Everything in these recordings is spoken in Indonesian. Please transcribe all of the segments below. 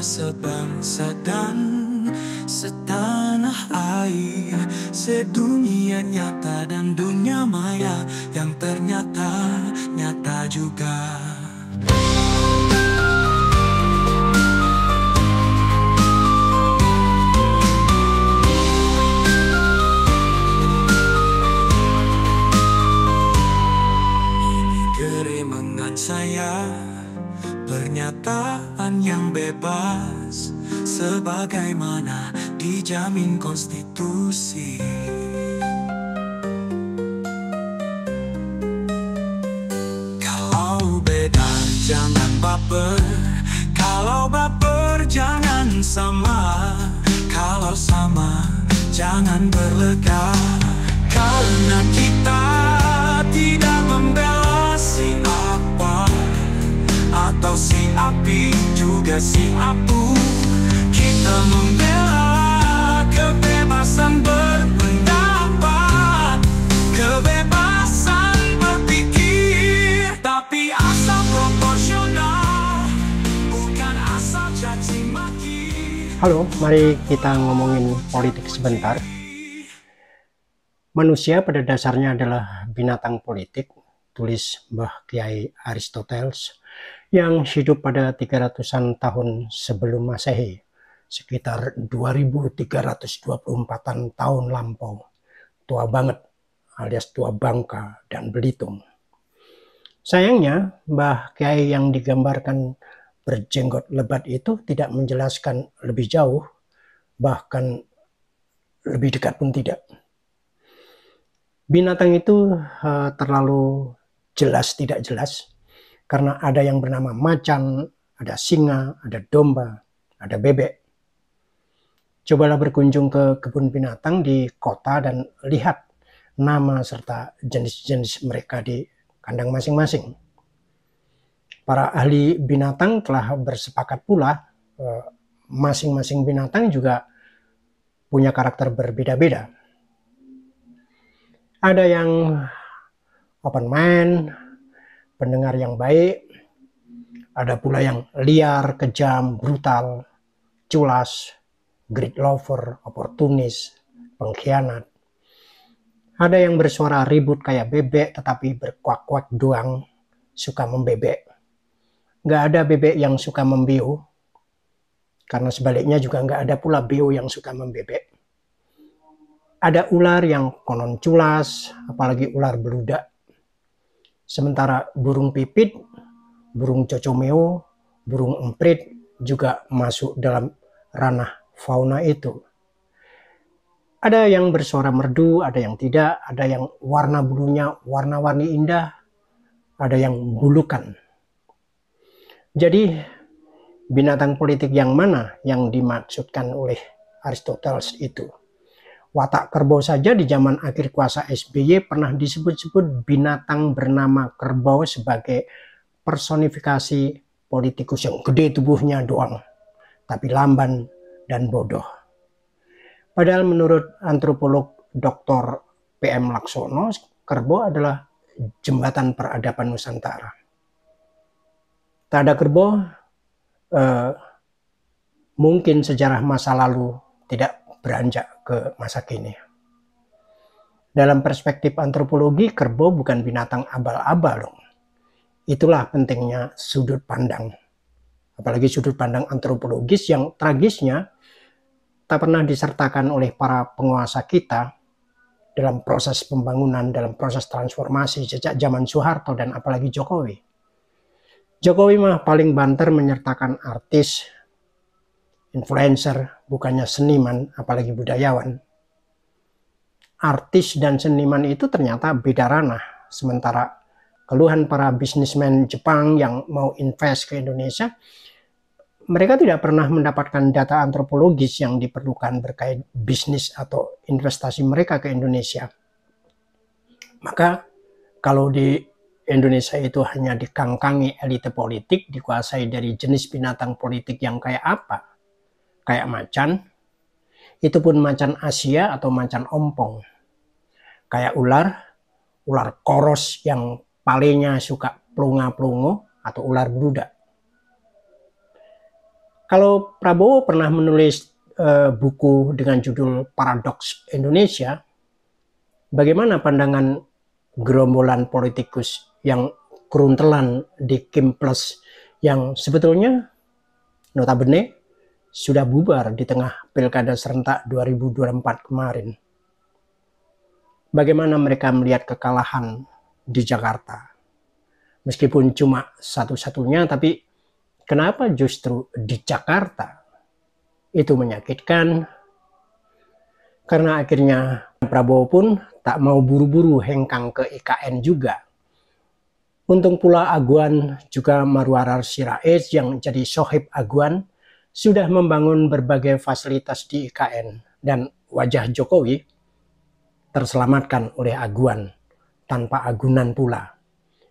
sebangsa dan setanah air, sedunia nyata dan dunia maya yang ternyata nyata juga. Kerimangan saya, pernyataan yang bebas sebagaimana dijamin konstitusi. Kalau beda jangan baper, kalau baper jangan sama, kalau sama jangan berlega. Karena kita tidak membela si apa atau si api juga si apu. Kita membela kebebasan berpendapat, kebebasan berpikir, tapi asal proporsional, bukan asal caci maki. Halo, mari kita ngomongin politik sebentar. Manusia pada dasarnya adalah binatang politik, tulis Mbah Kiai Aristoteles, yang hidup pada 300-an tahun sebelum Masehi, sekitar 2324-an tahun lampau. Tua banget, alias tua Bangka dan Belitung. Sayangnya, Mbah Kiai yang digambarkan berjenggot lebat itu tidak menjelaskan lebih jauh, bahkan lebih dekat pun tidak. Binatang itu terlalu jelas tidak jelas, karena ada yang bernama macan, ada singa, ada domba, ada bebek. Cobalah berkunjung ke kebun binatang di kota dan lihat nama serta jenis-jenis mereka di kandang masing-masing. Para ahli binatang telah bersepakat pula masing-masing binatang juga punya karakter berbeda-beda. Ada yang open mind, pendengar yang baik, ada pula yang liar, kejam, brutal, culas, greed lover, oportunis, pengkhianat. Ada yang bersuara ribut kayak bebek tetapi berkuak-kuak doang, suka membebek. Nggak ada bebek yang suka membiu, karena sebaliknya juga nggak ada pula biu yang suka membebek. Ada ular yang konon culas, apalagi ular beludak. Sementara burung pipit, burung cocomeo, burung emprit juga masuk dalam ranah fauna itu. Ada yang bersuara merdu, ada yang tidak, ada yang warna bulunya warna-warni indah, ada yang bulukan. Jadi, binatang politik yang mana yang dimaksudkan oleh Aristoteles itu? Watak kerbau saja di zaman akhir kuasa SBY pernah disebut-sebut binatang bernama kerbau sebagai personifikasi politikus yang gede tubuhnya doang, tapi lamban dan bodoh. Padahal menurut antropolog Dr. PM Laksono, kerbau adalah jembatan peradaban Nusantara. Tak ada kerbau, mungkin sejarah masa lalu tidak beranjak ke masa kini. Dalam perspektif antropologi, kerbau bukan binatang abal-abal dong. Itulah pentingnya sudut pandang. Apalagi sudut pandang antropologis yang tragisnya tak pernah disertakan oleh para penguasa kita dalam proses pembangunan, dalam proses transformasi sejak zaman Soeharto dan apalagi Jokowi. Jokowi mah paling banter menyertakan artis, influencer, bukannya seniman, apalagi budayawan. Artis dan seniman itu ternyata beda ranah. Sementara keluhan para bisnismen Jepang yang mau invest ke Indonesia, mereka tidak pernah mendapatkan data antropologis yang diperlukan berkait bisnis atau investasi mereka ke Indonesia. Maka kalau di Indonesia itu hanya dikangkangi elite politik, dikuasai dari jenis binatang politik yang kayak apa? Kayak macan, itu pun macan Asia atau macan ompong. Kayak ular koros yang palenya suka plunga-plungu atau ular beludak. Kalau Prabowo pernah menulis buku dengan judul Paradoks Indonesia, bagaimana pandangan gerombolan politikus yang keruntelan di Kim Plus yang sebetulnya notabene sudah bubar di tengah Pilkada serentak 2024 kemarin? Bagaimana mereka melihat kekalahan di Jakarta? Meskipun cuma satu-satunya, tapi kenapa justru di Jakarta? Itu menyakitkan, karena akhirnya Prabowo pun tak mau buru-buru hengkang ke IKN juga. Untung pula Aguan juga Marwarar Sirait yang jadi sohib Aguan sudah membangun berbagai fasilitas di IKN, dan wajah Jokowi terselamatkan oleh Aguan tanpa agunan pula.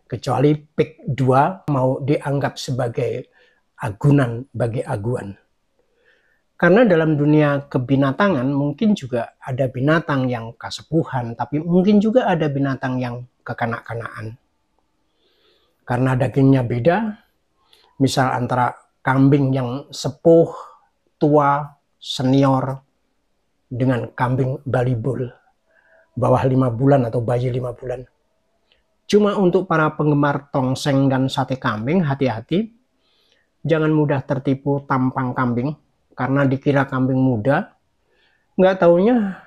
Kecuali PIK 2 mau dianggap sebagai agunan bagi Aguan. Karena dalam dunia kebinatangan mungkin juga ada binatang yang kasepuhan, tapi mungkin juga ada binatang yang kekanak-kanakan. Karena dagingnya beda, misal antara kambing yang sepuh, tua, senior, dengan kambing balibul, bawah 5 bulan atau bayi 5 bulan. Cuma untuk para penggemar tongseng dan sate kambing, hati-hati. Jangan mudah tertipu tampang kambing, karena dikira kambing muda, nggak taunya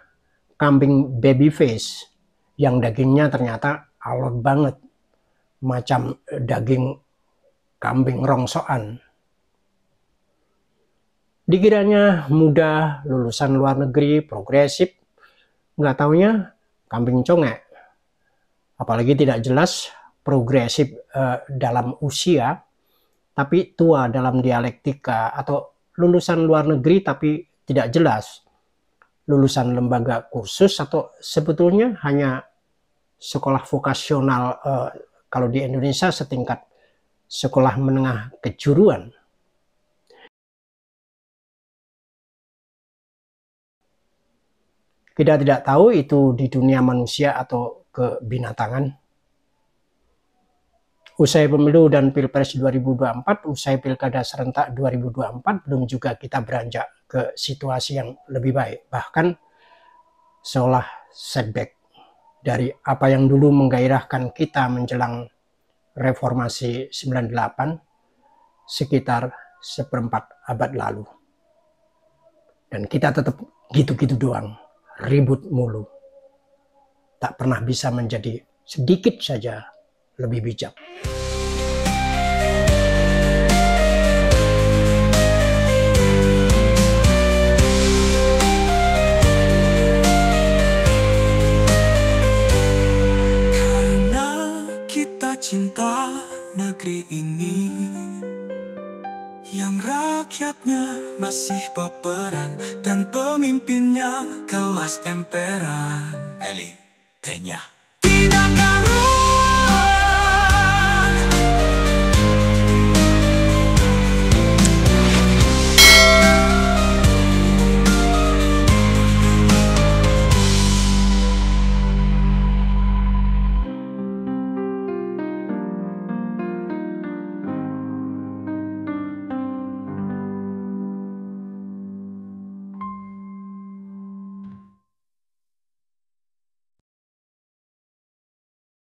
kambing baby face, yang dagingnya ternyata alot banget, macam daging kambing rongsokan. Dikiranya muda, lulusan luar negeri, progresif, nggak taunya kambing congek. Apalagi tidak jelas progresif dalam usia, tapi tua dalam dialektika, atau lulusan luar negeri tapi tidak jelas lulusan lembaga kursus atau sebetulnya hanya sekolah vokasional, kalau di Indonesia setingkat sekolah menengah kejuruan. Kita tidak tahu itu di dunia manusia atau kebinatangan. Usai pemilu dan Pilpres 2024, usai Pilkada serentak 2024, belum juga kita beranjak ke situasi yang lebih baik. Bahkan seolah setback dari apa yang dulu menggairahkan kita menjelang reformasi 98 sekitar seperempat abad lalu. Dan kita tetap gitu-gitu doang, ribut mulu. Tak pernah bisa menjadi sedikit saja lebih bijak. Karena kita cinta negeri ini, yang rakyatnya masih baperan dan pemimpinnya kelas emperan elitenya. Tidak